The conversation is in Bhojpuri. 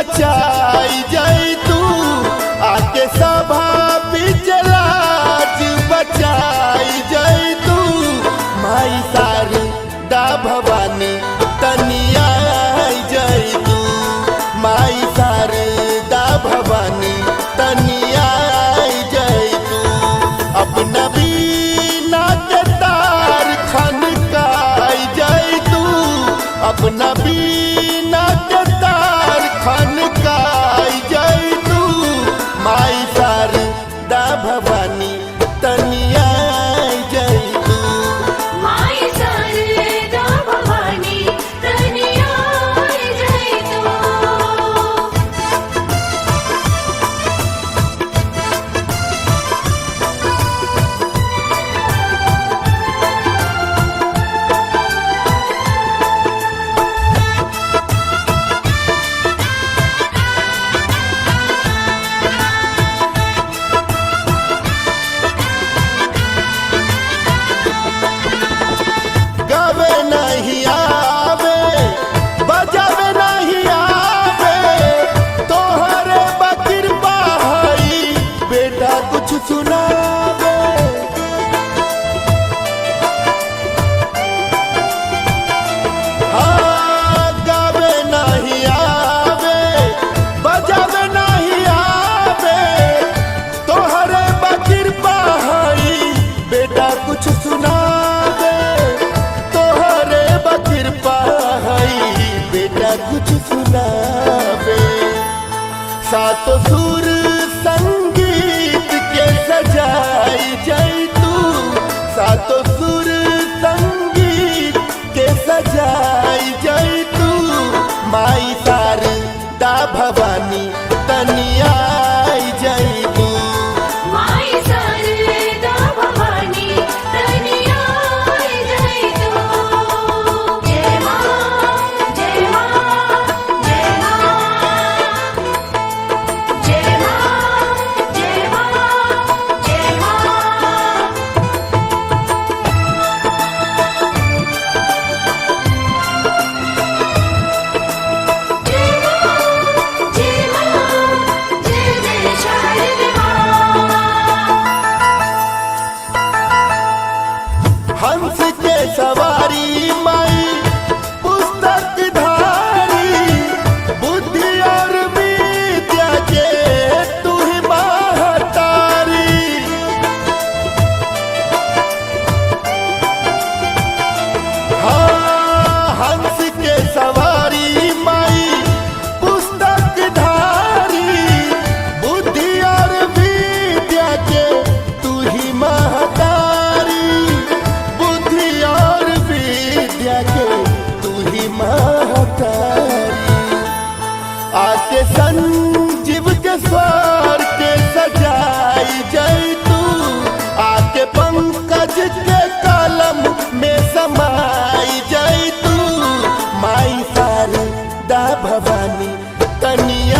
बचाई जाई तू, आके सभा बीच लाज बचाई जाई तू। माई शारदा भवानी तनिया आई जाई तू, माई शारदा भवानी तनिया आई जाई तू। अपना बीना के तार खनकाई जाई तू, अपना बीना के तार खनकाई जाई तू। माई शारदा भवानी तनिया आई जाई तू। माई शारदा भवानी तनिया आई जाई तू। गावे नहीं आवे, बजावे नहीं आवे, तोहरे बकिरपा हई बेटा कुछ सुनावे। हाँ, गावे नहीं आवे, बजावे नहीं आवे, तोहरे बकिरपा हई बेटा कुछ सुनावे। तोहरे बकिरपा हई बेटा कुछ सुनावे। सातो सुर संगीत के सजाई जाई तू, सातो सुर संगीत के सजाई जाई तू। माई शारदा भवानी तनिया आई जाई तू। माई शारदा भवानी तनिया आई जाई तू। जय मां जय मां जय मां, जय मां जय मां जय मां। जय मां जय जय शारदा मां। हंस के सवारी माई पुस्तक धारी, बुद्धि और विद्या के तू ही महतारी। हाँ, हंस के सवारी माई पुस्तक धारी, बुद्धि और विद्या के तू ही महतारी, बुद्धि और विद्या के तू ही महतारी। आके संजीव के स्वर के सजाई जाई तू, आके पंकज के कलम में समाई जाई तू। माई शारदा भवानी तनिया